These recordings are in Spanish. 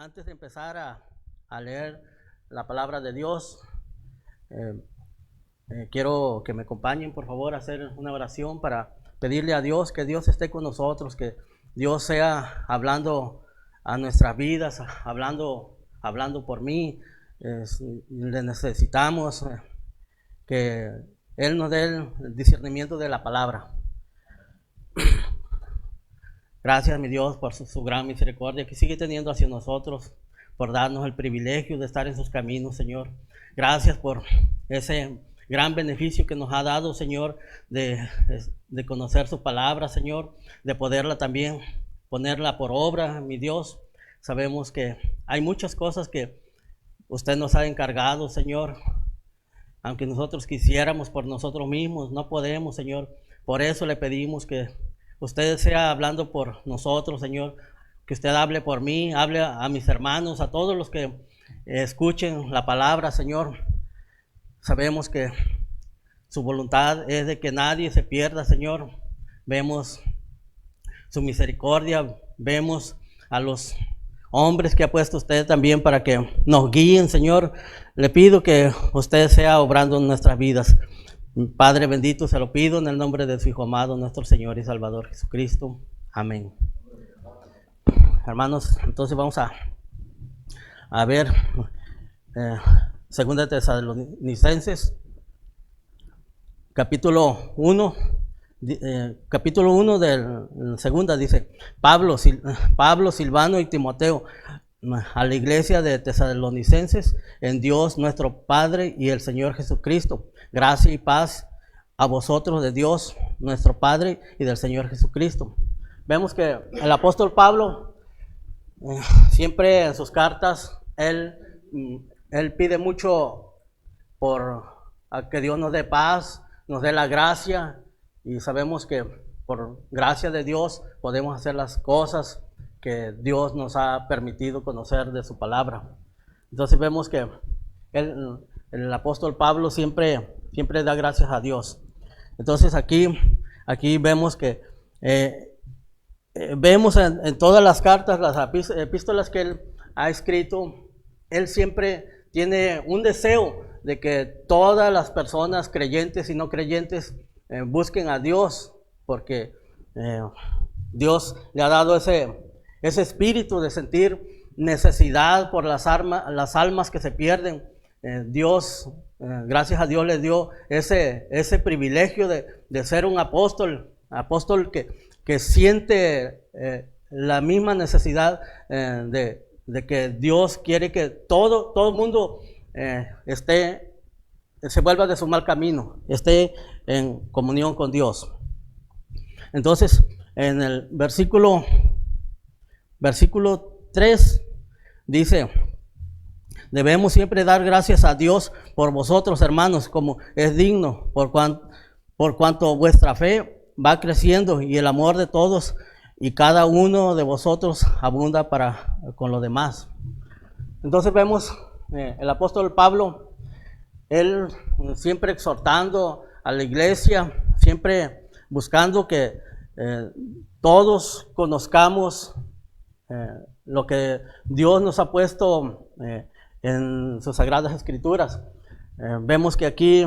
Antes de empezar a leer la palabra de Dios, quiero que me acompañen, por favor, a hacer una oración para pedirle a Dios que Dios esté con nosotros, que Dios sea hablando a nuestras vidas, hablando por mí. Le necesitamos que Él nos dé el discernimiento de la palabra. Gracias, mi Dios, por su gran misericordia que sigue teniendo hacia nosotros, por darnos el privilegio de estar en sus caminos, Señor. Gracias por ese gran beneficio que nos ha dado, Señor, de conocer su palabra, Señor, de poderla también ponerla por obra, mi Dios. Sabemos que hay muchas cosas que usted nos ha encargado, Señor. Aunque nosotros quisiéramos por nosotros mismos, no podemos, Señor. Por eso le pedimos que usted sea hablando por nosotros, Señor, que usted hable por mí, hable a mis hermanos, a todos los que escuchen la palabra, Señor. Sabemos que su voluntad es de que nadie se pierda, Señor. Vemos su misericordia, vemos a los hombres que ha puesto usted también para que nos guíen, Señor. Le pido que usted sea obrando en nuestras vidas. Padre bendito, se lo pido en el nombre de su Hijo amado, nuestro Señor y Salvador Jesucristo. Amén. Hermanos, entonces vamos a ver Segunda de Tesalonicenses, capítulo 1, del segunda, dice: Pablo, Silvano y Timoteo, a la iglesia de Tesalonicenses, en Dios nuestro Padre y el Señor Jesucristo, gracia y paz a vosotros de Dios nuestro Padre y del Señor Jesucristo. Vemos que el apóstol Pablo siempre en sus cartas él pide mucho por que Dios nos dé paz, nos dé la gracia, y sabemos que por gracia de Dios podemos hacer las cosas que Dios nos ha permitido conocer de su palabra. Entonces vemos que el apóstol Pablo siempre da gracias a Dios. Entonces aquí vemos que vemos en todas las cartas, las epístolas que él ha escrito, él siempre tiene un deseo de que todas las personas creyentes y no creyentes busquen a Dios, porque Dios le ha dado ese espíritu de sentir necesidad por las almas que se pierden. Dios, gracias a Dios, le dio ese privilegio de ser un apóstol que siente la misma necesidad de que Dios quiere que todo el mundo se vuelva de su mal camino, esté en comunión con Dios. Entonces, en el versículo 3 dice: debemos siempre dar gracias a Dios por vosotros, hermanos, como es digno, por cuanto vuestra fe va creciendo y el amor de todos y cada uno de vosotros abunda con los demás. Entonces vemos el apóstol Pablo, él siempre exhortando a la iglesia, siempre buscando que todos conozcamos lo que Dios nos ha puesto en sus sagradas escrituras. Vemos que aquí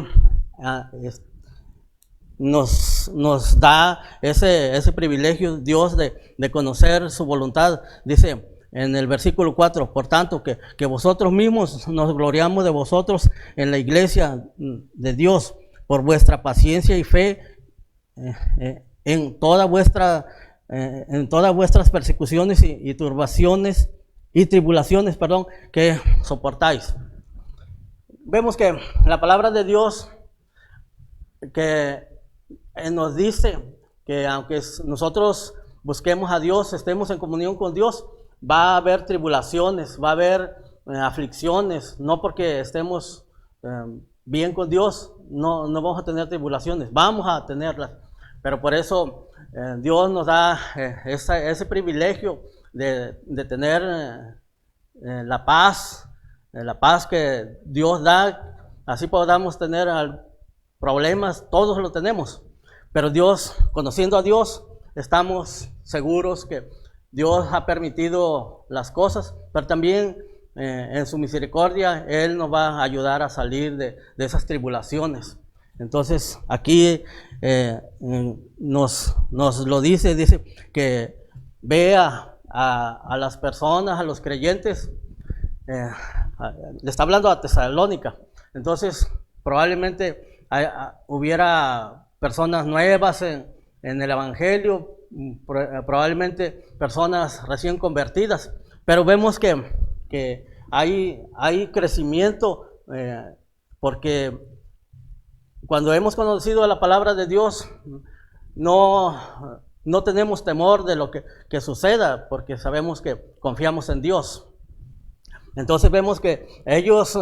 nos da ese privilegio Dios de conocer su voluntad. Dice en el versículo 4: por tanto que vosotros mismos nos gloriamos de vosotros en la iglesia de Dios por vuestra paciencia y fe en todas vuestras persecuciones y turbaciones y tribulaciones, que soportáis. Vemos que la palabra de Dios que nos dice que aunque nosotros busquemos a Dios, estemos en comunión con Dios, va a haber tribulaciones, va a haber aflicciones. No porque estemos bien con Dios, no vamos a tener tribulaciones, vamos a tenerlas. Pero por eso Dios nos da ese privilegio de tener la paz que Dios da. Así podamos tener problemas, todos lo tenemos. Pero Dios, conociendo a Dios, estamos seguros Dios ha permitido las cosas, pero también en su misericordia Él nos va a ayudar a salir de esas tribulaciones. Entonces aquí nos lo dice que vea a las personas, a los creyentes, le está hablando a Tesalónica. Entonces probablemente hubiera personas nuevas en el Evangelio, probablemente personas recién convertidas, pero vemos que hay crecimiento, porque cuando hemos conocido la palabra de Dios, no tenemos temor de lo que suceda, porque sabemos que confiamos en Dios. Entonces vemos que ellos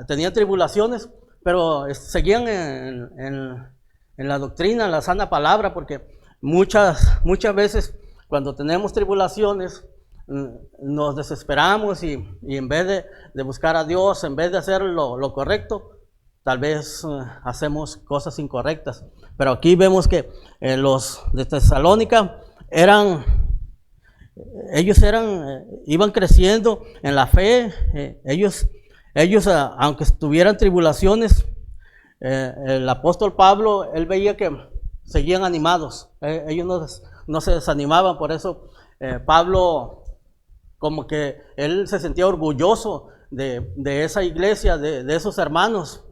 tenían tribulaciones, pero seguían en la doctrina, en la sana palabra, porque muchas veces cuando tenemos tribulaciones nos desesperamos y en vez de buscar a Dios, en vez de hacer lo correcto, tal vez hacemos cosas incorrectas. Pero aquí vemos que los de Tesalónica iban creciendo en la fe. Ellos aunque tuvieran tribulaciones, el apóstol Pablo, él veía que seguían animados. Ellos no se desanimaban. Por eso Pablo, como que él se sentía orgulloso de esa iglesia, de esos hermanos,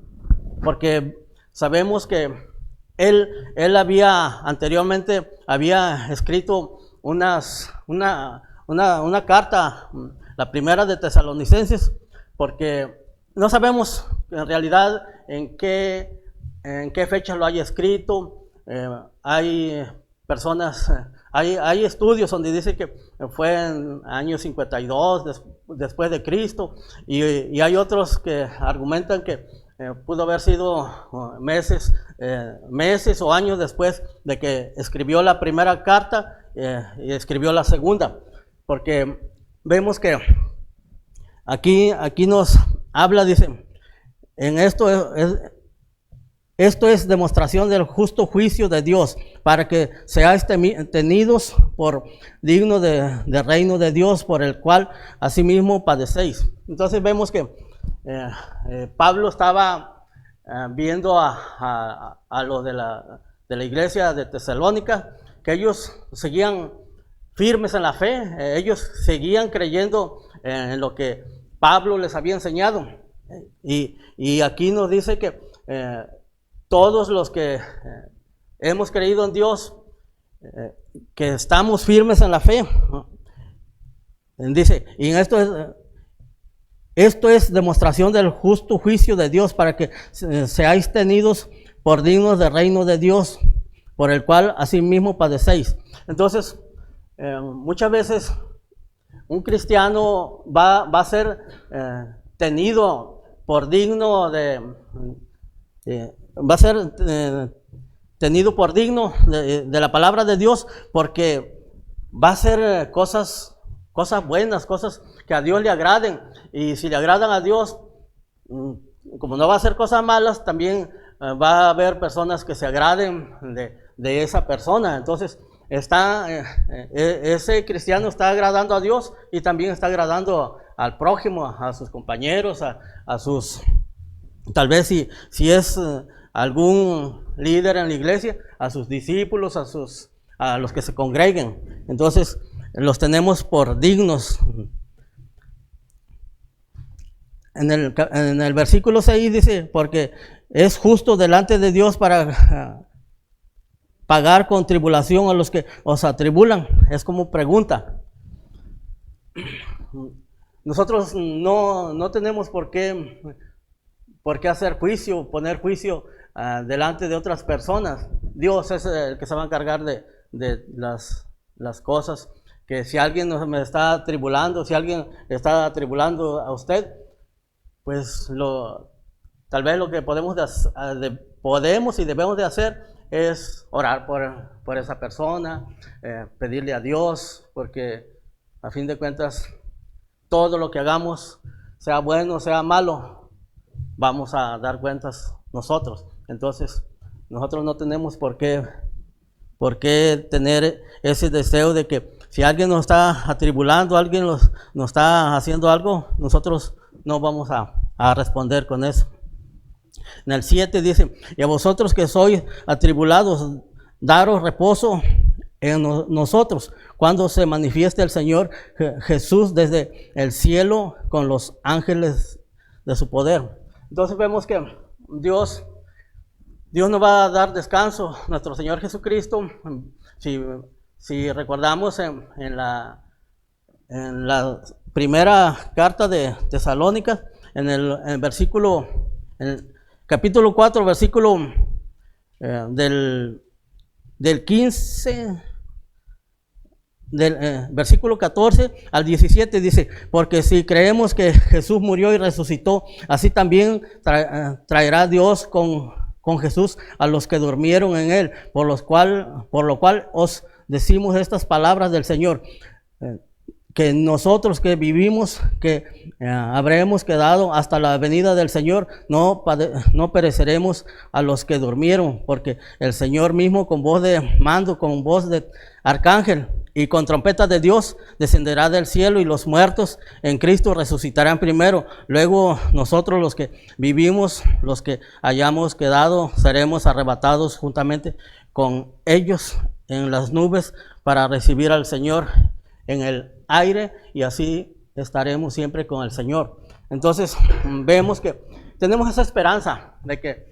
porque sabemos que él anteriormente había escrito una carta, la primera de Tesalonicenses, porque no sabemos en realidad en qué fecha lo haya escrito. Hay personas, hay estudios donde dice que fue en año 52 después de Cristo, y hay otros que argumentan que pudo haber sido meses o años después de que escribió la primera carta y escribió la segunda, porque vemos que aquí nos habla, dice, en esto es demostración del justo juicio de Dios, para que seáis tenidos por dignos del reino de Dios, por el cual asimismo padecéis. Entonces vemos que Pablo estaba viendo a los de la iglesia de Tesalónica, que ellos seguían firmes en la fe, ellos seguían creyendo en lo que Pablo les había enseñado. Y aquí nos dice que todos los que hemos creído en Dios, que estamos firmes en la fe, dice, y en esto es demostración del justo juicio de Dios, para que seáis tenidos por dignos del reino de Dios, por el cual asimismo padecéis. Entonces, muchas veces un cristiano va a ser tenido por digno va a ser tenido por digno de la palabra de Dios, porque va a hacer cosas buenas, cosas que a Dios le agraden. Y si le agradan a Dios, como no va a hacer cosas malas, también va a haber personas que se agraden de esa persona. Entonces ese cristiano está agradando a Dios y también está agradando al prójimo, a sus compañeros, a sus, tal vez si es algún líder en la iglesia, a sus discípulos, a los que se congreguen. Entonces los tenemos por dignos. En el versículo 6 dice, porque es justo delante de Dios para pagar con tribulación a los que os atribulan. Es como pregunta. Nosotros no tenemos por qué hacer juicio, poner juicio delante de otras personas. Dios es el que se va a encargar de las cosas. Que si alguien me está atribulando, si alguien está atribulando a usted, pues tal vez lo que podemos y debemos de hacer es orar por esa persona, pedirle a Dios, porque a fin de cuentas todo lo que hagamos, sea bueno, sea malo, vamos a dar cuentas nosotros. Entonces nosotros no tenemos por qué tener ese deseo de que si alguien nos está atribulando, alguien nos está haciendo algo, nosotros no vamos a responder con eso. En el 7 dice, y a vosotros que sois atribulados, daros reposo en nosotros, cuando se manifieste el Señor Jesús desde el cielo con los ángeles de su poder. Entonces vemos que Dios nos va a dar descanso, nuestro Señor Jesucristo. Si recordamos en la primera carta de Tesalónica, en el versículo, en el capítulo 4, versículo del 15, del versículo 14 al 17 dice, porque si creemos que Jesús murió y resucitó, así también traerá Dios con Jesús a los que durmieron en él, por lo cual os decimos estas palabras del Señor, que nosotros que vivimos, que habremos quedado hasta la venida del Señor, no pereceremos a los que durmieron, porque el Señor mismo con voz de mando, con voz de arcángel y con trompeta de Dios descenderá del cielo, y los muertos en Cristo resucitarán primero. Luego nosotros los que vivimos, los que hayamos quedado, seremos arrebatados juntamente con ellos en las nubes para recibir al Señor en el aire, y así estaremos siempre con el Señor. Entonces vemos que tenemos esa esperanza de que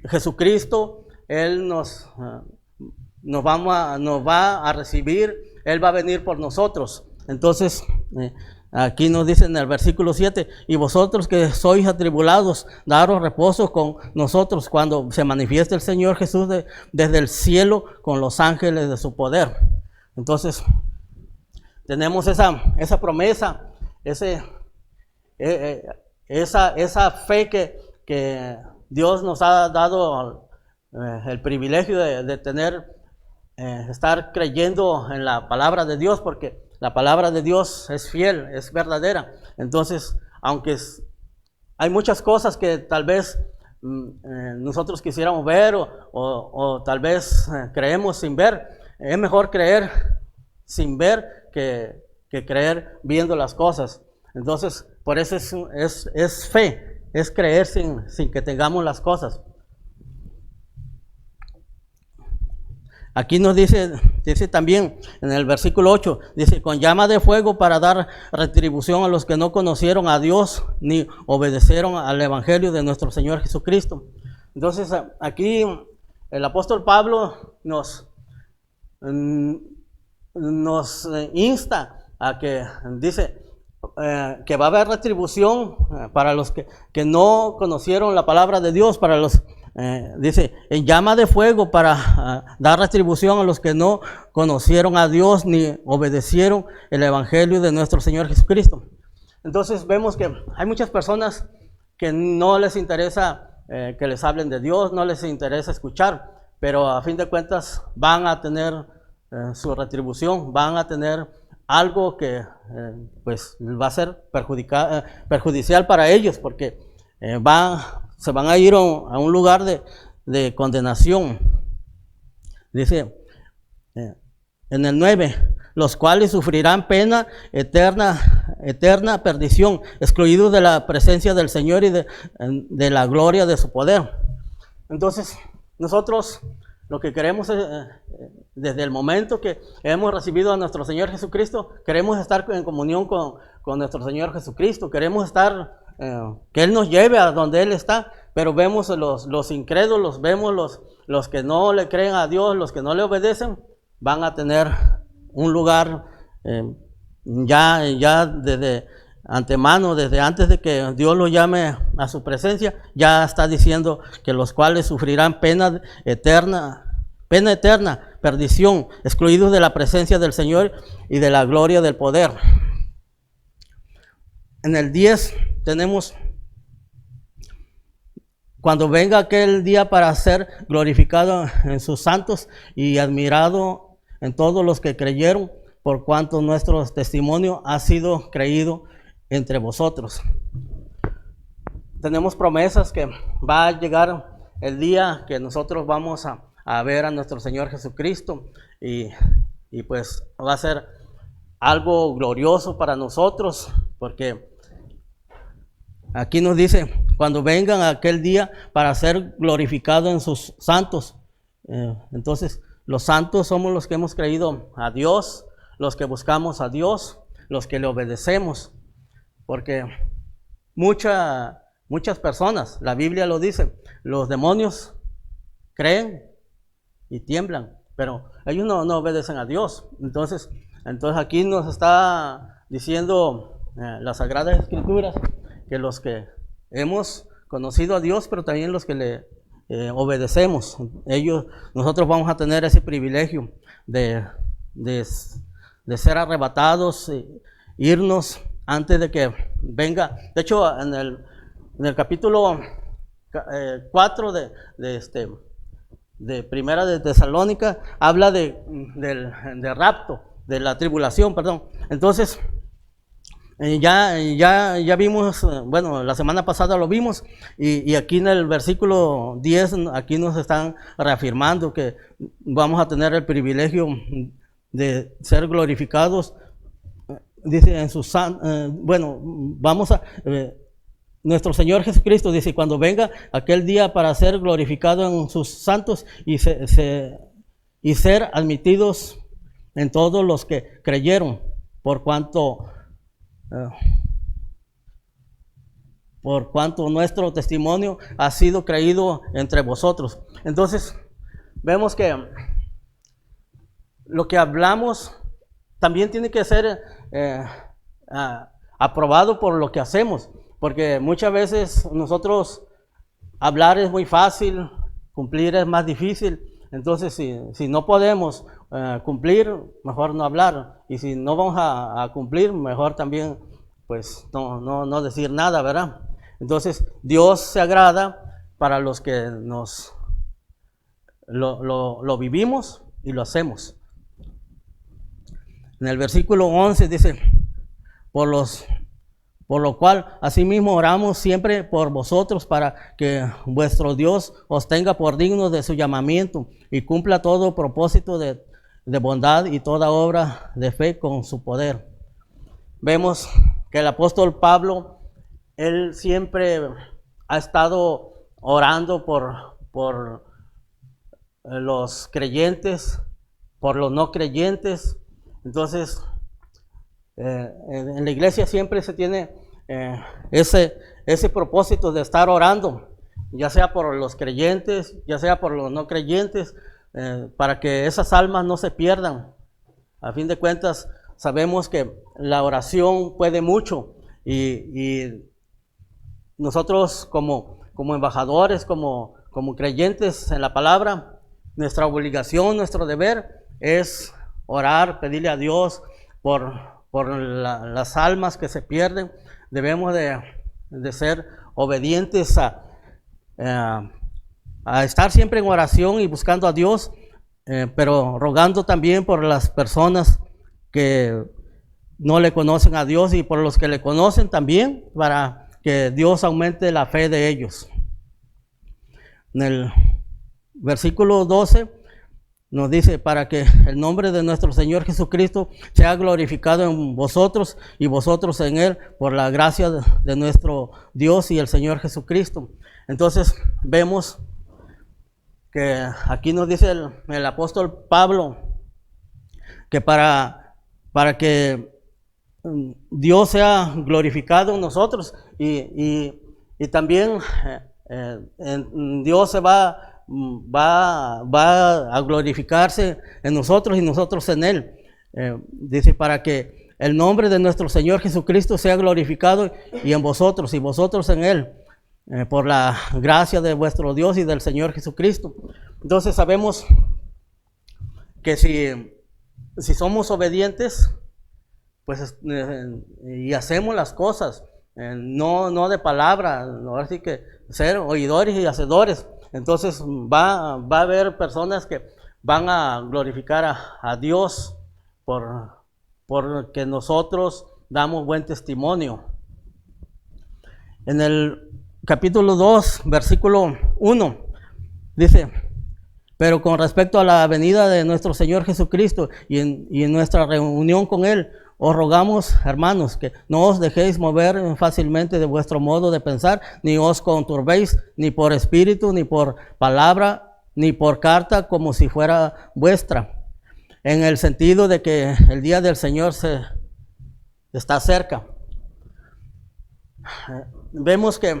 Jesucristo, Él nos va a recibir, Él va a venir por nosotros. Entonces aquí nos dice en el versículo 7, y vosotros que sois atribulados, daros reposo con nosotros cuando se manifieste el Señor Jesús desde el cielo con los ángeles de su poder. Entonces tenemos esa promesa, esa fe que Dios nos ha dado el privilegio de tener, estar creyendo en la palabra de Dios, porque la palabra de Dios es fiel, es verdadera. Entonces, aunque hay muchas cosas que tal vez nosotros quisiéramos ver o tal vez creemos sin ver, es mejor creer sin ver que creer viendo las cosas. Entonces, por eso es fe, es creer sin que tengamos las cosas. Aquí nos dice también en el versículo 8, dice, con llama de fuego para dar retribución a los que no conocieron a Dios ni obedecieron al evangelio de nuestro Señor Jesucristo. Entonces aquí el apóstol Pablo nos insta a que, dice, que va a haber retribución para los que no conocieron la palabra de Dios, para los dice, en llama de fuego para dar retribución a los que no conocieron a Dios ni obedecieron el evangelio de nuestro Señor Jesucristo. Entonces vemos que hay muchas personas que no les interesa que les hablen de Dios, no les interesa escuchar, pero a fin de cuentas van a tener su retribución, van a tener algo que pues va a ser perjudicial para ellos, porque se van a ir a un lugar de condenación. Dice en el 9, los cuales sufrirán pena eterna perdición, excluidos de la presencia del Señor y de la gloria de su poder. Entonces, nosotros lo que queremos es, desde el momento que hemos recibido a nuestro Señor Jesucristo, queremos estar en comunión con nuestro Señor Jesucristo, queremos estar, que Él nos lleve a donde Él está, pero vemos los incrédulos, vemos los que no le creen a Dios, los que no le obedecen, van a tener un lugar ya desde antemano, desde antes de que Dios los llame a su presencia, ya está diciendo que los cuales sufrirán pena eterna, perdición, excluidos de la presencia del Señor y de la gloria del poder. En el 10 tenemos, cuando venga aquel día para ser glorificado en sus santos y admirado en todos los que creyeron, por cuanto nuestro testimonio ha sido creído entre vosotros. Tenemos promesas que va a llegar el día que nosotros vamos a ver a nuestro Señor Jesucristo y y pues va a ser algo glorioso para nosotros, porque aquí nos dice, cuando vengan aquel día para ser glorificado en sus santos. Entonces, los santos somos los que hemos creído a Dios, los que buscamos a Dios, los que le obedecemos, porque muchas personas, la Biblia lo dice, los demonios creen y tiemblan, pero ellos no obedecen a Dios. Entonces aquí nos está diciendo las Sagradas Escrituras que los que hemos conocido a Dios, pero también los que le obedecemos, nosotros vamos a tener ese privilegio de ser arrebatados, irnos antes de que venga. De hecho, en el capítulo 4 de Primera de Tesalónica habla del rapto, de la tribulación, perdón. Entonces, ya vimos, bueno, la semana pasada lo vimos, y aquí en el versículo 10, aquí nos están reafirmando que vamos a tener el privilegio de ser glorificados. Dice en sus nuestro Señor Jesucristo dice, cuando venga aquel día para ser glorificado en sus santos y ser admitidos en todos los que creyeron, por cuanto nuestro testimonio ha sido creído entre vosotros. Entonces, vemos que lo que hablamos también tiene que ser aprobado por lo que hacemos, porque muchas veces nosotros hablar es muy fácil, cumplir es más difícil. Entonces, si no podemos cumplir, mejor no hablar, y si no vamos a cumplir, mejor también pues no decir nada, ¿verdad? Entonces, Dios se agrada para los que lo vivimos y lo hacemos. En el versículo 11 dice, por lo cual asimismo oramos siempre por vosotros, para que vuestro Dios os tenga por dignos de su llamamiento y cumpla todo propósito de bondad y toda obra de fe con su poder. Vemos que el apóstol Pablo, él siempre ha estado orando por los creyentes, por los no creyentes. Entonces, en la iglesia siempre se tiene ese propósito de estar orando, ya sea por los creyentes, ya sea por los no creyentes, para que esas almas no se pierdan. A fin de cuentas, sabemos que la oración puede mucho, y nosotros como embajadores, como creyentes en la palabra, nuestra obligación, nuestro deber es orar, pedirle a Dios por las almas que se pierden. Debemos de ser obedientes a estar siempre en oración y buscando a Dios, pero rogando también por las personas que no le conocen a Dios, y por los que le conocen también, para que Dios aumente la fe de ellos. En el versículo 12 nos dice, para que el nombre de nuestro Señor Jesucristo sea glorificado en vosotros y vosotros en Él, por la gracia de nuestro Dios y el Señor Jesucristo. Entonces vemos que aquí nos dice el apóstol Pablo que para que Dios sea glorificado en nosotros, y también Dios se va a glorificarse en nosotros y nosotros en Él. Dice, para que el nombre de nuestro Señor Jesucristo sea glorificado y en vosotros y vosotros en Él, por la gracia de vuestro Dios y del Señor Jesucristo. Entonces sabemos que si somos obedientes, pues y hacemos las cosas, no de palabra, ahora sí que ser oidores y hacedores, entonces va a haber personas que van a glorificar a Dios porque nosotros damos buen testimonio. En el capítulo 2, versículo 1, dice, Pero con respecto a la venida de nuestro Señor Jesucristo y en nuestra reunión con Él, os rogamos, hermanos, que no os dejéis mover fácilmente de vuestro modo de pensar, ni os conturbéis, ni por espíritu, ni por palabra, ni por carta, como si fuera vuestra, en el sentido de que el día del Señor está cerca. Vemos que,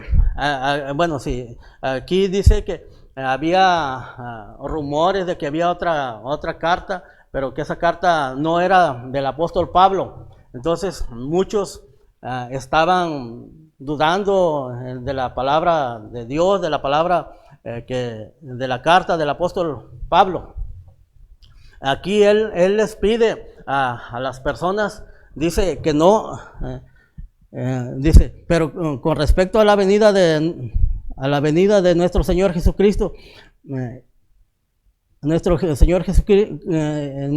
bueno, sí, aquí dice que había rumores de que había otra carta, pero que esa carta no era del apóstol Pablo. Entonces muchos estaban dudando de la palabra de Dios, de la palabra de la carta del apóstol Pablo. Aquí él les pide a las personas, dice que no, dice, pero con respecto a la venida de nuestro Señor Jesucristo, en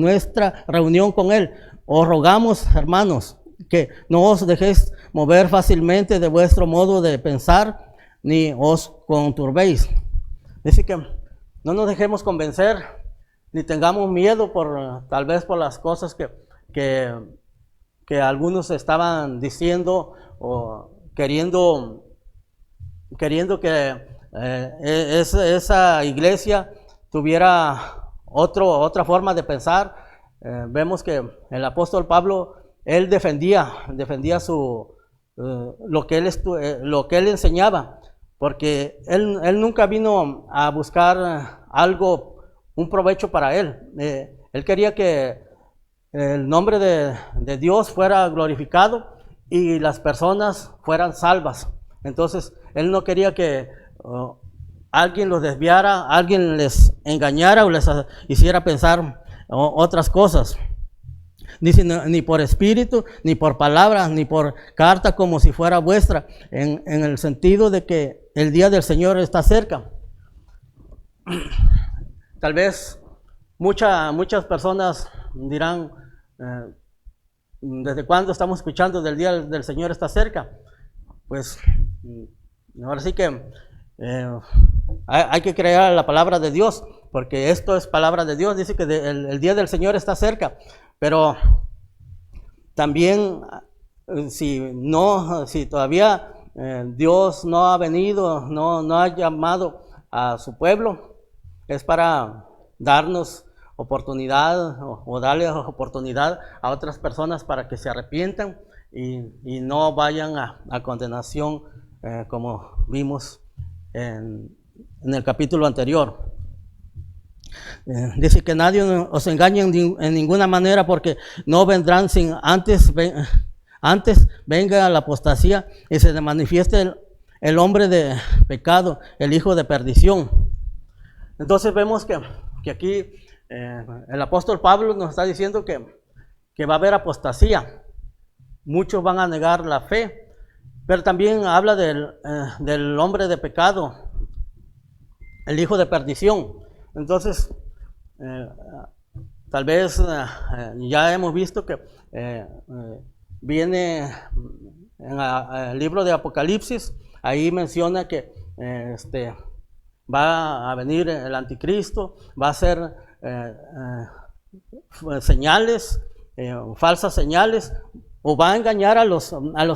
nuestra reunión con Él, os rogamos, hermanos, que no os dejéis mover fácilmente de vuestro modo de pensar, ni os conturbéis. Dice que no nos dejemos convencer, ni tengamos miedo tal vez por las cosas que algunos estaban diciendo o queriendo que esa iglesia tuviera otra forma de pensar. Vemos que el apóstol Pablo, él defendía lo que él enseñaba, porque él nunca vino a buscar un provecho para él. Él quería que el nombre de Dios fuera glorificado y las personas fueran salvas. Entonces, él no quería que alguien los desviara, alguien les engañara o les hiciera pensar otras cosas. Dice, ni por espíritu, ni por palabra, ni por carta, como si fuera vuestra, en el sentido de que el día del Señor está cerca. Tal vez muchas personas dirán, ¿desde cuándo estamos escuchando del día del Señor está cerca? Pues ahora sí que hay que creer la palabra de Dios, porque esto es palabra de Dios. Dice que el día del Señor está cerca, pero también si todavía Dios no ha venido, no ha llamado a su pueblo, es para darnos oportunidad o darle oportunidad a otras personas para que se arrepientan y no vayan a condenación, como vimos en el capítulo anterior. Dice que nadie os engañe en ninguna manera, porque no vendrán sin antes venga la apostasía y se manifieste el hombre de pecado, el hijo de perdición. Entonces vemos que aquí el apóstol Pablo nos está diciendo que va a haber apostasía. Muchos van a negar la fe, pero también habla del hombre de pecado, el hijo de perdición. Entonces, tal vez ya hemos visto que viene en el libro de Apocalipsis, ahí menciona que va a venir el anticristo, va a hacer señales, falsas señales, o va a engañar a los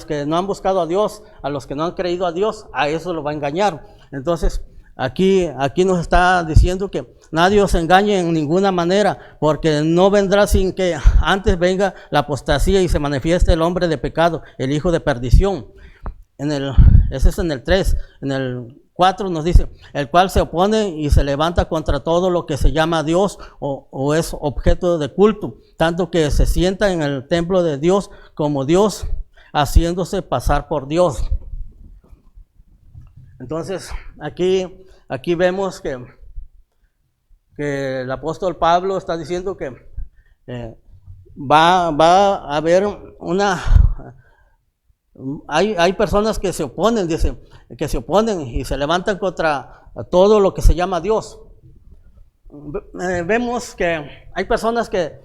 que no han buscado a Dios, a los que no han creído a Dios, a eso lo va a engañar. Entonces, aquí nos está diciendo que nadie os engañe en ninguna manera, porque no vendrá sin que antes venga la apostasía y se manifieste el hombre de pecado, el hijo de perdición. Ese es en el 3, en el 4 nos dice, el cual se opone y se levanta contra todo lo que se llama Dios o es objeto de culto, tanto que se sienta en el templo de Dios como Dios, haciéndose pasar por Dios. Entonces, aquí vemos que el apóstol Pablo está diciendo que va a haber hay personas que se oponen, dicen, que se oponen y se levantan contra todo lo que se llama Dios. Vemos que hay personas que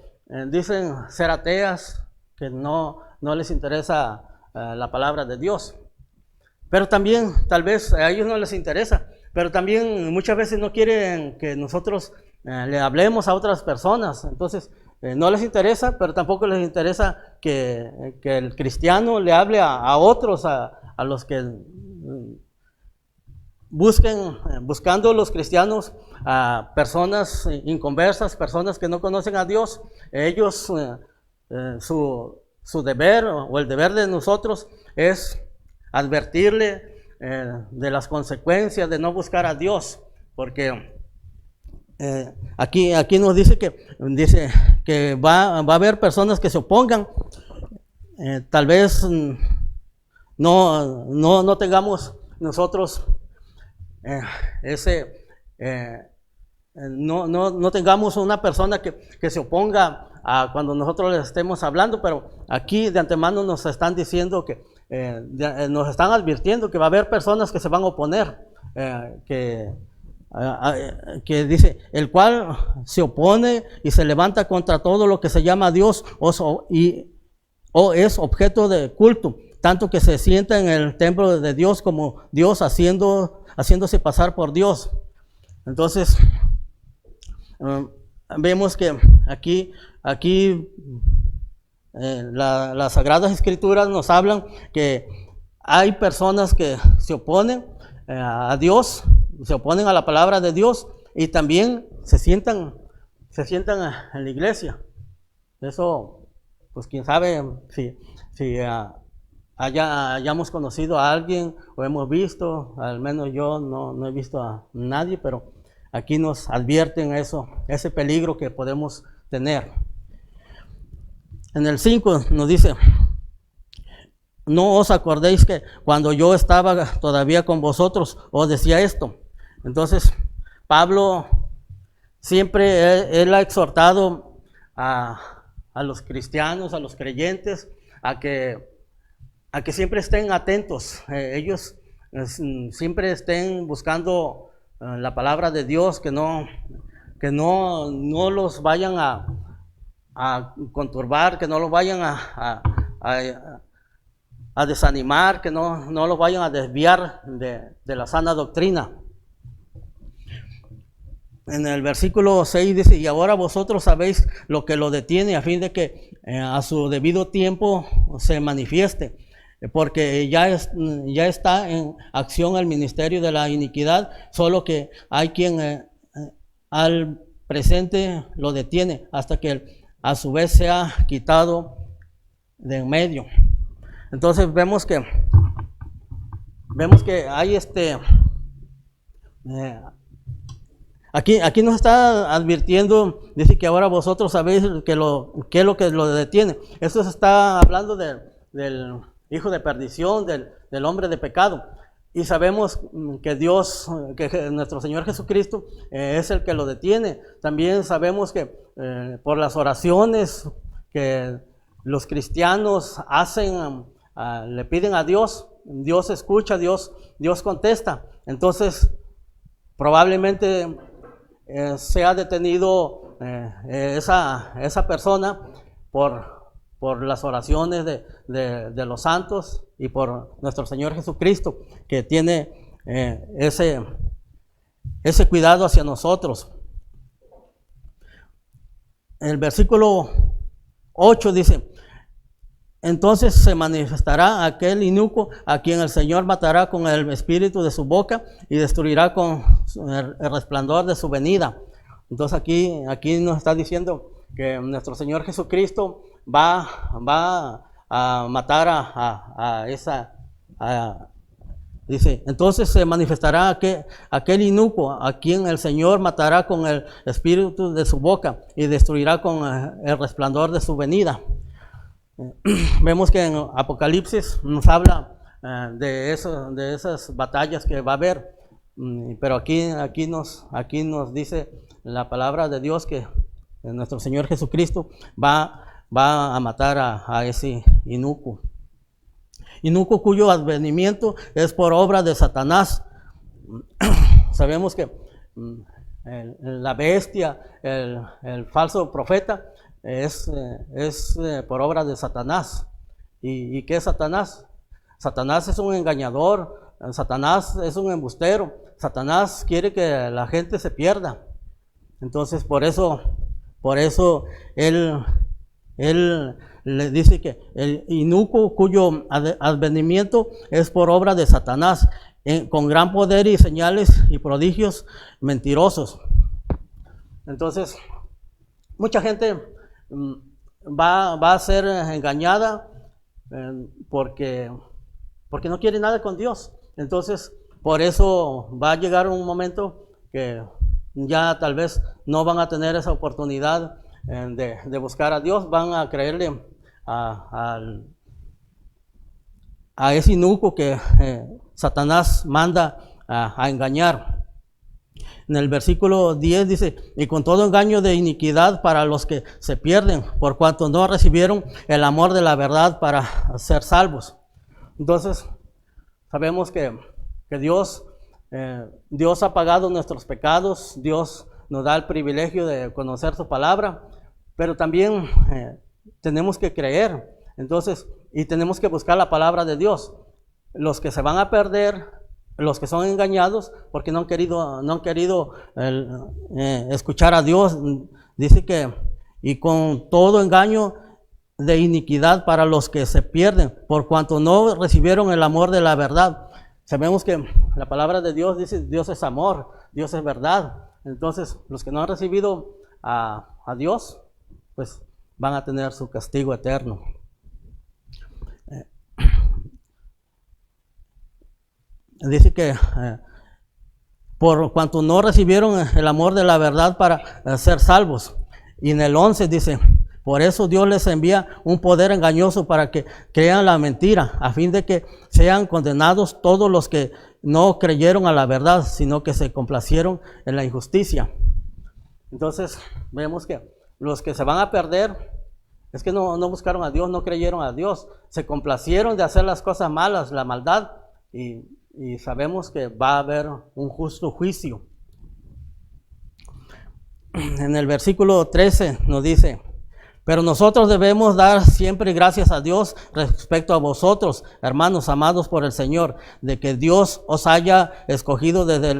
dicen ser ateas, que no les interesa la palabra de Dios. Pero también, tal vez a ellos no les interesa, pero también muchas veces no quieren que nosotros le hablemos a otras personas. Entonces, no les interesa, pero tampoco les interesa que el cristiano le hable a otros, a los que buscando los cristianos a personas inconversas, personas que no conocen a Dios. Ellos, su deber o el deber de nosotros es advertirle de las consecuencias de no buscar a Dios, porque aquí nos dice que va a haber personas que se opongan. Tal vez no tengamos nosotros no tengamos una persona que se oponga a cuando nosotros les estemos hablando, pero aquí de antemano nos están diciendo nos están advirtiendo que va a haber personas que se van a oponer, que dice, el cual se opone y se levanta contra todo lo que se llama Dios o es objeto de culto, tanto que se sienta en el templo de Dios como Dios, haciéndose pasar por Dios. Entonces, vemos que aquí las Sagradas Escrituras nos hablan que hay personas que se oponen a Dios, se oponen a la palabra de Dios y también se sientan en la iglesia. Eso, pues quién sabe si hayamos conocido a alguien o hemos visto, al menos yo no he visto a nadie, pero aquí nos advierten ese peligro que podemos tener. En el 5 nos dice, no os acordéis que cuando yo estaba todavía con vosotros os decía esto. Entonces, Pablo siempre él ha exhortado a los cristianos, a los creyentes, a que siempre estén atentos. Ellos siempre estén buscando la palabra de Dios, que no los vayan a conturbar, que no los vayan a desanimar, que no los vayan a desviar de la sana doctrina. En el versículo 6 dice, y ahora vosotros sabéis lo que lo detiene, a fin de que a su debido tiempo se manifieste, porque ya está en acción el ministerio de la iniquidad, solo que hay quien al presente lo detiene, hasta que a su vez sea quitado de en medio. Entonces vemos que hay aquí nos está advirtiendo, dice que ahora vosotros sabéis qué es lo que lo detiene. Esto se está hablando del hijo de perdición, del hombre de pecado. Y sabemos que Dios, que nuestro Señor Jesucristo es el que lo detiene. También sabemos que por las oraciones que los cristianos hacen, le piden a Dios, Dios escucha, Dios contesta. Entonces, probablemente se ha detenido esa persona por las oraciones de los santos y por nuestro Señor Jesucristo, que tiene ese cuidado hacia nosotros. El versículo 8 dice, entonces se manifestará aquel inicuo a quien el Señor matará con el espíritu de su boca y destruirá con el resplandor de su venida. Entonces aquí nos está diciendo que nuestro Señor Jesucristo va a matar dice, entonces se manifestará aquel inicuo a quien el Señor matará con el espíritu de su boca y destruirá con el resplandor de su venida. Vemos que en Apocalipsis nos habla de esas batallas que va a haber, pero aquí nos dice la palabra de Dios que nuestro Señor Jesucristo va a matar a ese inicuo cuyo advenimiento es por obra de Satanás. Sabemos que la bestia, el falso profeta, es por obra de Satanás. ¿Y qué es Satanás? Satanás es un engañador, Satanás es un embustero, Satanás quiere que la gente se pierda. Entonces, por eso él le dice que el inicuo cuyo advenimiento es por obra de Satanás, con gran poder y señales y prodigios mentirosos. Entonces, mucha gente va a ser engañada porque no quiere nada con Dios. Entonces, por eso va a llegar un momento que ya tal vez no van a tener esa oportunidad de buscar a Dios, van a creerle a ese inicuo que Satanás manda a engañar. En el versículo 10 dice, y con todo engaño de iniquidad para los que se pierden, por cuanto no recibieron el amor de la verdad para ser salvos. Entonces, sabemos que Dios ha pagado nuestros pecados, Dios nos da el privilegio de conocer su palabra, pero también tenemos que creer, entonces, y tenemos que buscar la palabra de Dios. Los que se van a perder, los que son engañados, porque no han querido escuchar a Dios, dice que, y con todo engaño de iniquidad para los que se pierden, por cuanto no recibieron el amor de la verdad. Sabemos que la palabra de Dios dice, Dios es amor, Dios es verdad. Entonces, los que no han recibido a Dios, pues van a tener su castigo eterno. Dice que por cuanto no recibieron el amor de la verdad para ser salvos. Y en el 11 dice, por eso Dios les envía un poder engañoso para que crean la mentira, a fin de que sean condenados todos los que no creyeron a la verdad, sino que se complacieron en la injusticia. Entonces vemos que los que se van a perder es que no buscaron a Dios, no creyeron a Dios, se complacieron de hacer las cosas malas, la maldad, y sabemos que va a haber un justo juicio. En el versículo 13 nos dice, pero nosotros debemos dar siempre gracias a Dios respecto a vosotros, hermanos amados por el Señor, de que Dios os haya escogido desde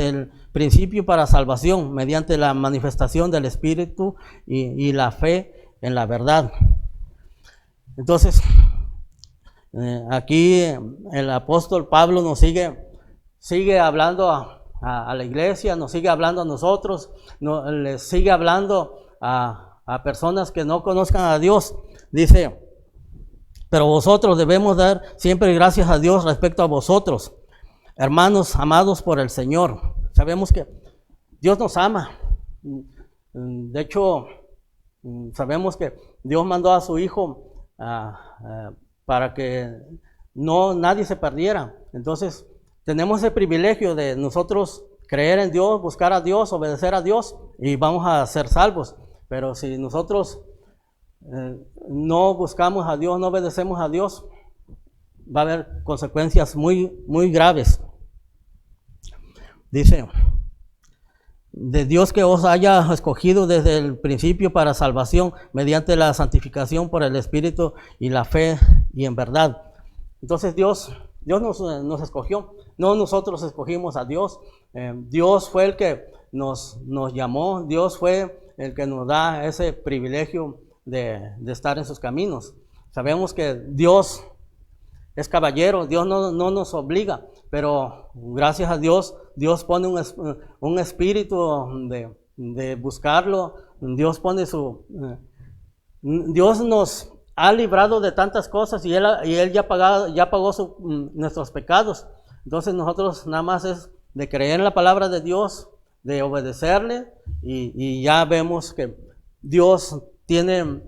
el principio para salvación, mediante la manifestación del Espíritu y la fe en la verdad. Entonces, aquí el apóstol Pablo nos sigue hablando a la iglesia, nos sigue hablando a nosotros, les sigue hablando a personas que no conozcan a Dios. Dice, pero vosotros debemos dar siempre gracias a Dios respecto a vosotros, hermanos amados por el Señor. Sabemos que Dios nos ama. De hecho, sabemos que Dios mandó a su Hijo para que nadie se perdiera. Entonces, tenemos el privilegio de nosotros creer en Dios, buscar a Dios, obedecer a Dios y vamos a ser salvos. Pero si nosotros no buscamos a Dios, no obedecemos a Dios, va a haber consecuencias muy, muy graves. Dice, de Dios que os haya escogido desde el principio para salvación, mediante la santificación por el Espíritu y la fe y en verdad. Entonces Dios nos escogió, no nosotros escogimos a Dios. Dios fue el que nos llamó, Dios fue el que nos da ese privilegio de estar en sus caminos. Sabemos que Dios es caballero, Dios no nos obliga, pero gracias a Dios, Dios pone un espíritu de buscarlo. Dios nos ha librado de tantas cosas y Él ya pagó nuestros pecados. Entonces nosotros nada más es de creer en la palabra de Dios, de obedecerle, y ya vemos que Dios tiene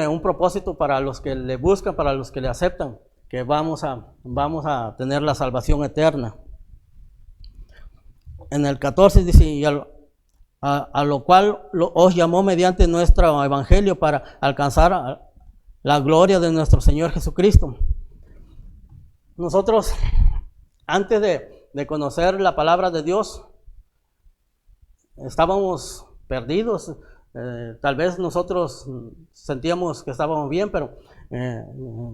un propósito para los que le buscan, para los que le aceptan, que vamos a tener la salvación eterna. En el 14 dice, y a lo cual os llamó mediante nuestro evangelio para alcanzar la gloria de nuestro Señor Jesucristo. Nosotros, antes de conocer la palabra de Dios, estábamos perdidos. Tal vez nosotros sentíamos que estábamos bien, pero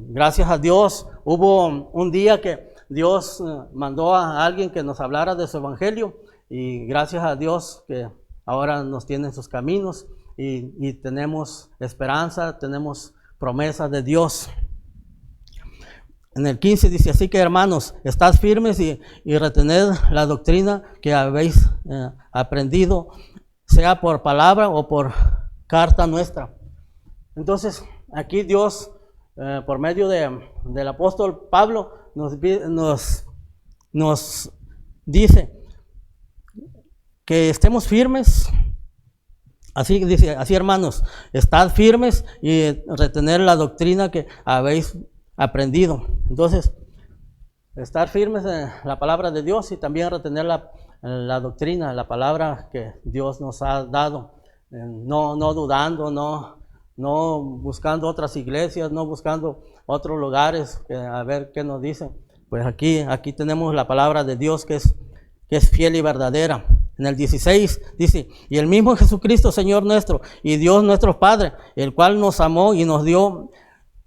gracias a Dios hubo un día que Dios mandó a alguien que nos hablara de su evangelio, y gracias a Dios que ahora nos tiene en sus caminos y tenemos esperanza, tenemos promesas de Dios. En el 15 dice, así que hermanos, estad firmes y retened la doctrina que habéis aprendido, sea por palabra o por carta nuestra. Entonces, aquí Dios, por medio del apóstol Pablo, nos dice que estemos firmes. Así dice, así hermanos, estad firmes y retener la doctrina que habéis aprendido. Entonces, estar firmes en la palabra de Dios y también retener la doctrina, la palabra que Dios nos ha dado. No dudando, no buscando otras iglesias, no buscando otros lugares, a ver qué nos dicen. Pues aquí tenemos la palabra de Dios que es fiel y verdadera. En el 16 dice, y el mismo Jesucristo, Señor nuestro, y Dios nuestro Padre, el cual nos amó y nos dio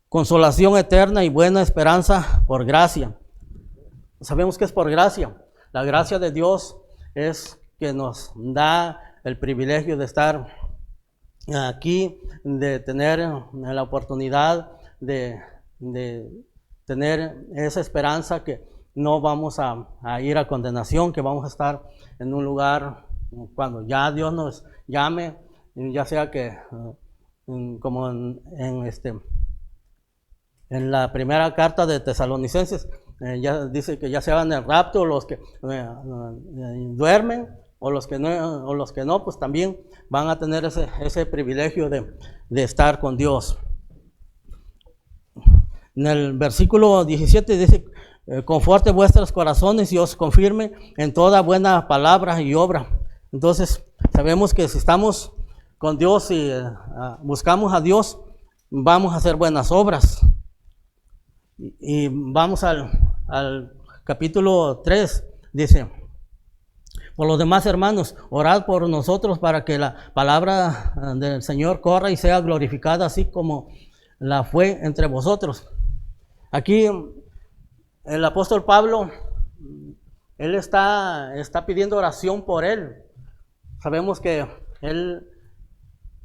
consolación eterna y buena esperanza por gracia. Sabemos que es por gracia. La gracia de Dios es que nos da el privilegio de estar aquí, de tener la oportunidad de tener esa esperanza que no vamos a ir a condenación, que vamos a estar en un lugar cuando ya Dios nos llame, ya sea que como en la primera carta de Tesalonicenses, ya dice que ya se van en el rapto los que duermen o los que no, pues también van a tener ese privilegio de estar con Dios. En el versículo 17 dice, conforte vuestros corazones y os confirme en toda buena palabra y obra. Entonces, sabemos que si estamos con Dios y buscamos a Dios, vamos a hacer buenas obras. Y vamos al capítulo 3, dice, por los demás hermanos, orad por nosotros para que la palabra del Señor corra y sea glorificada así como la fue entre vosotros. Aquí el apóstol Pablo, él está pidiendo oración por él. Sabemos que él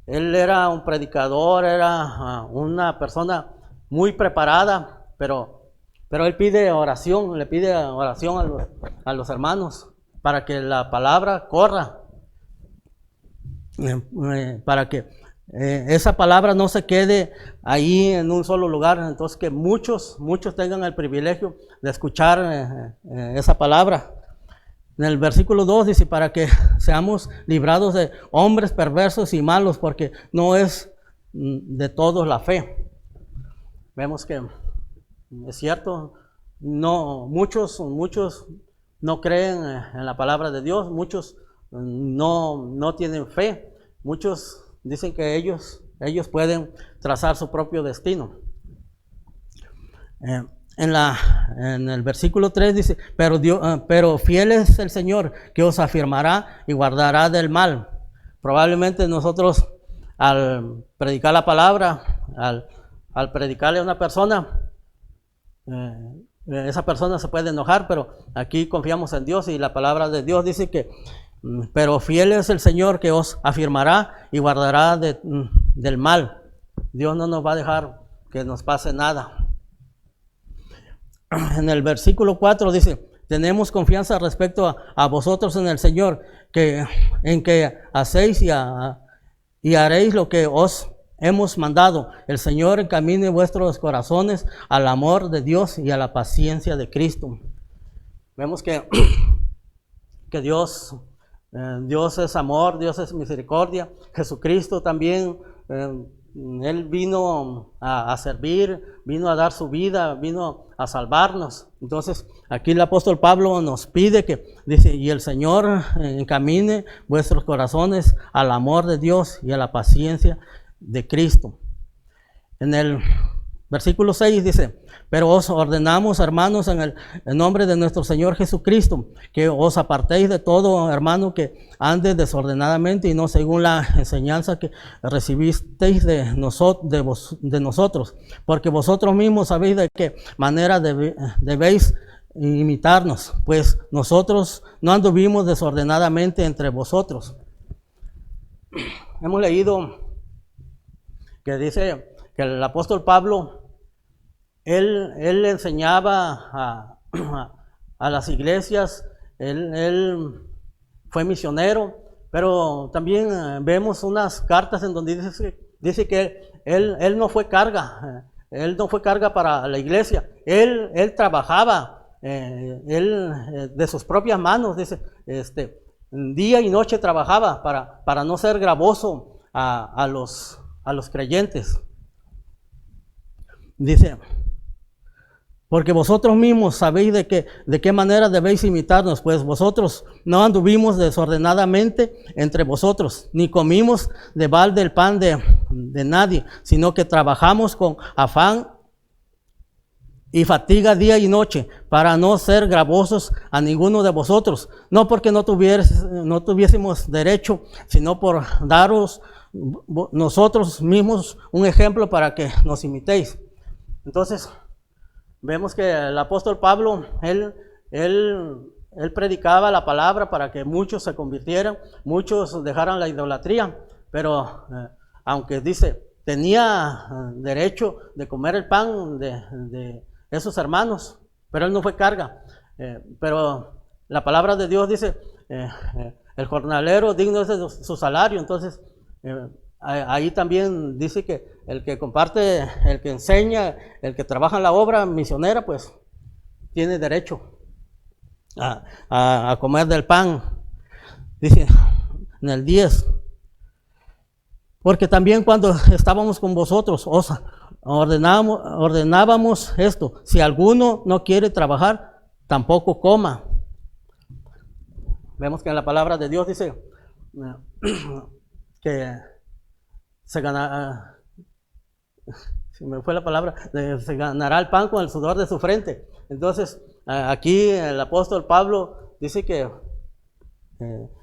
era un predicador, era una persona muy preparada, pero él pide oración, le pide oración a los hermanos para que la palabra corra, para que esa palabra no se quede ahí en un solo lugar, entonces que muchos tengan el privilegio de escuchar esa palabra. En el versículo 2 dice, para que seamos librados de hombres perversos y malos, porque no es de todos la fe. Vemos que es cierto, muchos no creen en la palabra de Dios, muchos no tienen fe, muchos dicen que ellos pueden trazar su propio destino. En el versículo 3 dice, pero fiel es el Señor que os afirmará y guardará del mal. Probablemente nosotros al predicar la palabra, al predicarle a una persona, esa persona se puede enojar, pero aquí confiamos en Dios y la palabra de Dios dice que pero fiel es el Señor que os afirmará y guardará del mal. Dios no nos va a dejar que nos pase nada. En el versículo 4 dice, tenemos confianza respecto a vosotros en el Señor, en que hacéis y haréis lo que os hemos mandado. El Señor encamine vuestros corazones al amor de Dios y a la paciencia de Cristo. Vemos que Dios es amor, Dios es misericordia. Jesucristo también, Él vino a servir, vino a dar su vida, vino a salvarnos. Entonces, aquí el apóstol Pablo nos pide que, dice, y el Señor encamine vuestros corazones al amor de Dios y a la paciencia de Cristo. En el versículo 6 dice, pero os ordenamos, hermanos, en el nombre de nuestro Señor Jesucristo, que os apartéis de todo hermano que ande desordenadamente y no según la enseñanza que recibisteis de nosotros, porque vosotros mismos sabéis de qué manera debéis imitarnos, pues nosotros no anduvimos desordenadamente entre vosotros. Hemos leído que dice que el apóstol Pablo, él enseñaba a las iglesias, él fue misionero, pero también vemos unas cartas en donde dice que él no fue carga, para la iglesia, él trabajaba, de sus propias manos, dice, día y noche trabajaba para no ser gravoso a los creyentes. Dice, porque vosotros mismos sabéis de qué manera debéis imitarnos, pues vosotros no anduvimos desordenadamente entre vosotros, ni comimos de balde el pan de nadie, sino que trabajamos con afán y fatiga día y noche, para no ser gravosos a ninguno de vosotros, no porque no tuviésemos derecho, sino por daros nosotros mismos un ejemplo para que nos imitéis. Entonces, vemos que el apóstol Pablo, él predicaba la palabra para que muchos se convirtieran, muchos dejaran la idolatría, pero aunque dice, tenía derecho de comer el pan de esos hermanos, pero él no fue carga. Pero la palabra de Dios dice, el jornalero digno es de su salario. Entonces, ahí también dice que el que comparte, el que enseña, el que trabaja en la obra misionera, pues tiene derecho a comer del pan. Dice en el 10, porque también cuando estábamos con vosotros os ordenábamos esto: si alguno no quiere trabajar, tampoco coma. Vemos que en la palabra de Dios dice que se ganará, se me fue la palabra, se ganará el pan con el sudor de su frente. Entonces, aquí el apóstol Pablo dice que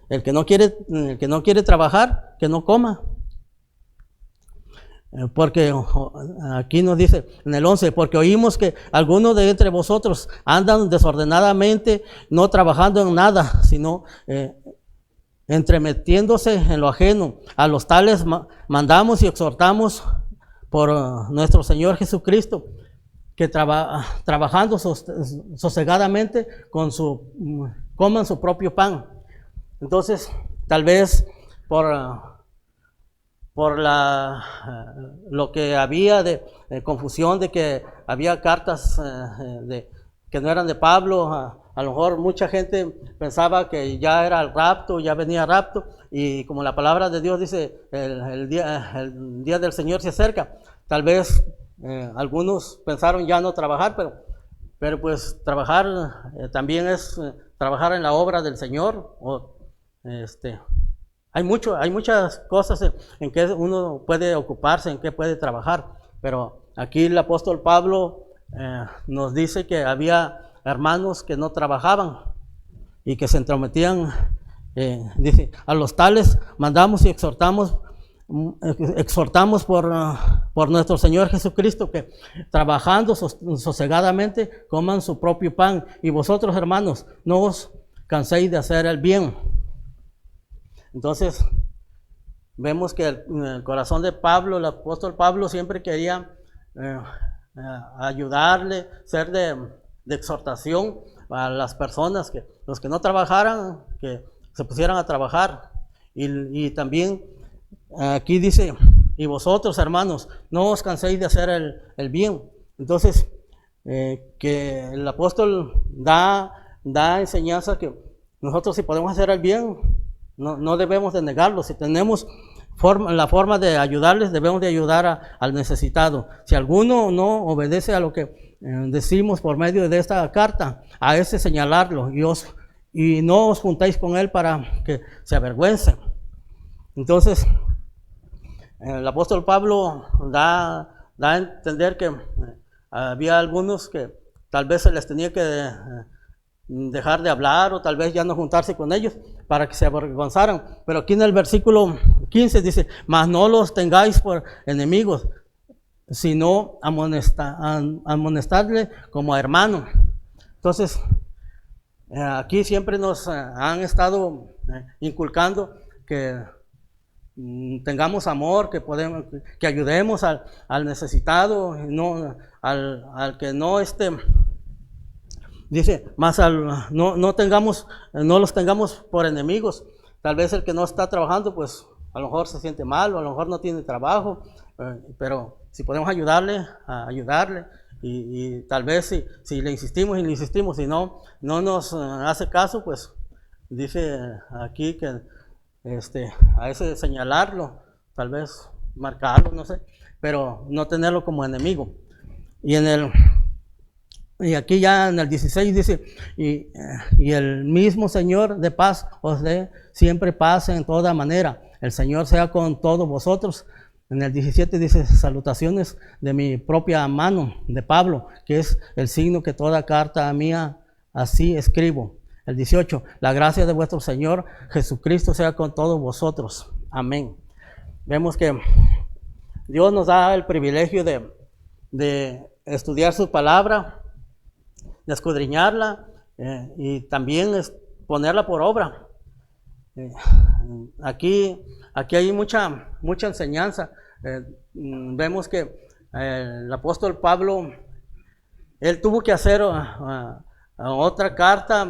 el que no quiere trabajar, que no coma. Porque aquí nos dice en el 11, porque oímos que algunos de entre vosotros andan desordenadamente, no trabajando en nada, sino entremetiéndose en lo ajeno. A los tales mandamos y exhortamos por nuestro Señor Jesucristo, que trabajando sosegadamente coman su propio pan. Entonces, tal vez por lo que había de confusión, de que había cartas que no eran de Pablo, a lo mejor mucha gente pensaba que ya era el rapto, ya venía el rapto, y como la palabra de Dios dice, el día del Señor se acerca. Tal vez algunos pensaron ya no trabajar, pero pues trabajar también es trabajar en la obra del Señor. Hay muchas cosas en que uno puede ocuparse, en que puede trabajar, pero aquí el apóstol Pablo nos dice que había hermanos que no trabajaban y que se entrometían. Dice, a los tales mandamos y exhortamos por nuestro Señor Jesucristo, que trabajando sosegadamente coman su propio pan, y vosotros, hermanos, no os canséis de hacer el bien. Entonces, vemos que el corazón de Pablo, el apóstol Pablo, siempre quería ayudarle, ser de exhortación a las personas, que los que no trabajaran, que se pusieran a trabajar. Y también aquí dice, y vosotros, hermanos, no os canséis de hacer el bien. Entonces, que el apóstol da enseñanza que nosotros, si podemos hacer el bien, no debemos de negarlo. Si tenemos la forma de ayudarles, debemos de ayudar al necesitado. Si alguno no obedece a lo que decimos por medio de esta carta, a ese señalarlo, y no os juntáis con él para que se avergüence. Entonces, el apóstol Pablo da a entender que había algunos que tal vez se les tenía que dejar de hablar, o tal vez ya no juntarse con ellos para que se avergonzaran. Pero aquí en el versículo 15 dice, mas no los tengáis por enemigos, sino amonestadle como a hermano. Entonces, aquí siempre nos han estado inculcando que tengamos amor, que ayudemos al necesitado, no, al que no esté. Dice, más no los tengamos por enemigos. Tal vez el que no está trabajando, pues a lo mejor se siente mal, o a lo mejor no tiene trabajo, pero si podemos ayudarle, a ayudarle. Y tal vez si le insistimos y le insistimos, si no nos hace caso, pues dice aquí que a ese señalarlo, tal vez marcarlo, no sé, pero no tenerlo como enemigo. Y aquí ya en el 16 dice, y el mismo Señor de paz os dé siempre paz en toda manera. El Señor sea con todos vosotros. En el 17 dice, salutaciones de mi propia mano, de Pablo, que es el signo que toda carta mía así escribo. El 18, la gracia de vuestro Señor Jesucristo sea con todos vosotros. Amén. Vemos que Dios nos da el privilegio de estudiar su palabra, de escudriñarla y también ponerla por obra. Aquí hay mucha enseñanza. Vemos que el apóstol Pablo, él tuvo que hacer otra carta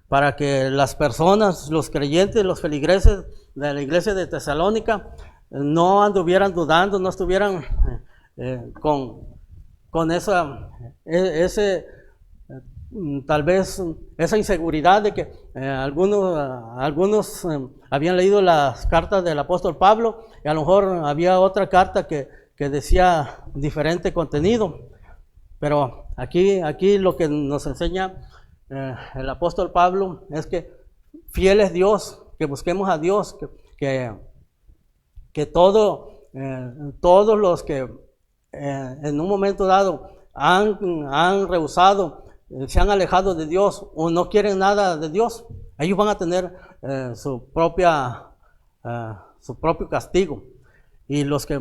para que las personas, los creyentes, los feligreses de la iglesia de Tesalónica no anduvieran dudando, no estuvieran con tal vez esa inseguridad de que algunos habían leído las cartas del apóstol Pablo y a lo mejor había otra carta que decía diferente contenido. Pero aquí lo que nos enseña el apóstol Pablo es que fiel es Dios, que busquemos a Dios, que todos los que en un momento dado han rehusado, se han alejado de Dios o no quieren nada de Dios, ellos van a tener su propio castigo. Y los que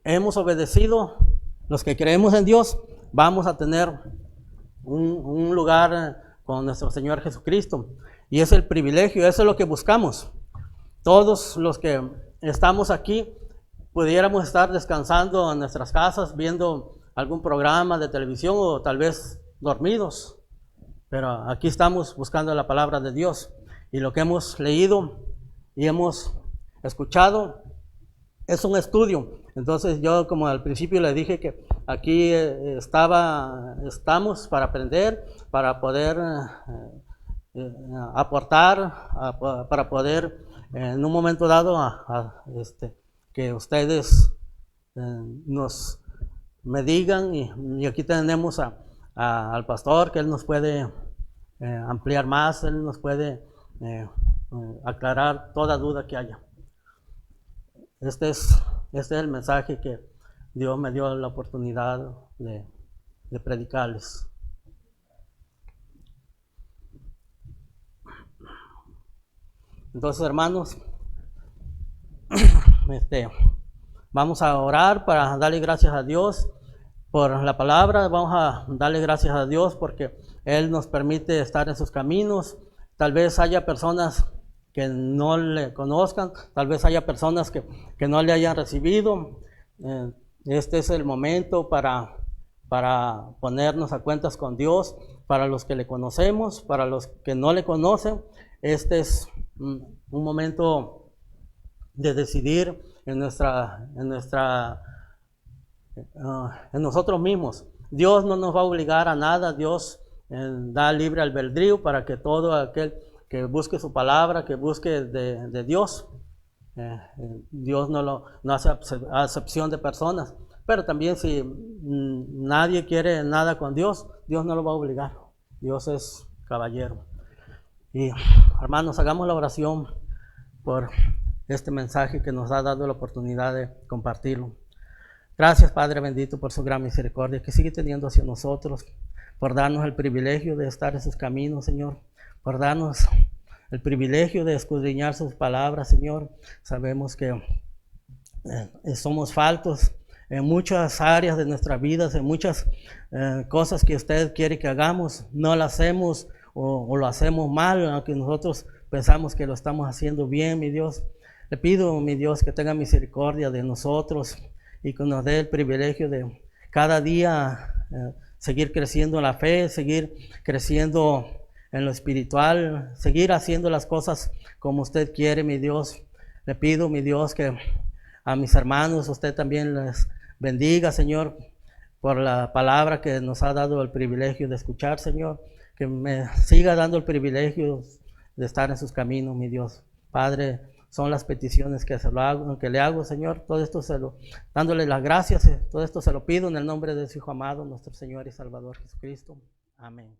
hemos obedecido, los que creemos en Dios, vamos a tener un lugar con nuestro Señor Jesucristo. Y es el privilegio, eso es lo que buscamos. Todos los que estamos aquí pudiéramos estar descansando en nuestras casas, viendo algún programa de televisión o tal vez dormidos. Pero aquí estamos buscando la palabra de Dios. Y lo que hemos leído y hemos escuchado es un estudio. Entonces yo, como al principio le dije, que aquí estamos para aprender, para poder aportar, para poder en un momento dado que ustedes me digan, y aquí tenemos al pastor, que él nos puede ampliar más, él nos puede aclarar toda duda que haya. Este es el mensaje que Dios me dio la oportunidad de predicarles. Entonces, hermanos, vamos a orar para darle gracias a Dios por la palabra. Vamos a darle gracias a Dios porque Él nos permite estar en sus caminos. Tal vez haya personas que no le conozcan, tal vez haya personas que no le hayan recibido. Este es el momento para ponernos a cuentas con Dios. Para los que le conocemos, para los que no le conocen, este es un momento de decidir en nosotros mismos. Dios no nos va a obligar a nada. Dios da libre albedrío para que todo aquel que busque su palabra, que busque de Dios, Dios no hace acepción de personas. Pero también si nadie quiere nada con Dios, Dios no lo va a obligar. Dios es caballero. Y hermanos, hagamos la oración por este mensaje que nos ha dado la oportunidad de compartirlo. Gracias, Padre bendito, por su gran misericordia que sigue teniendo hacia nosotros, por darnos el privilegio de estar en sus caminos, Señor, por darnos el privilegio de escudriñar sus palabras, Señor. Sabemos que somos faltos en muchas áreas de nuestras vidas, en muchas cosas que usted quiere que hagamos, no lo hacemos o lo hacemos mal, aunque nosotros pensamos que lo estamos haciendo bien, mi Dios. Le pido, mi Dios, que tenga misericordia de nosotros y que nos dé el privilegio de cada día seguir creciendo en la fe, seguir creciendo en lo espiritual, seguir haciendo las cosas como usted quiere, mi Dios. Le pido, mi Dios, que a mis hermanos usted también les bendiga, Señor, por la palabra que nos ha dado el privilegio de escuchar, Señor, que me siga dando el privilegio de estar en sus caminos, mi Dios. Padre, son las peticiones que le hago, Señor. Todo esto dándole las gracias, todo esto se lo pido en el nombre de su Hijo amado, nuestro Señor y Salvador Jesucristo. Amén.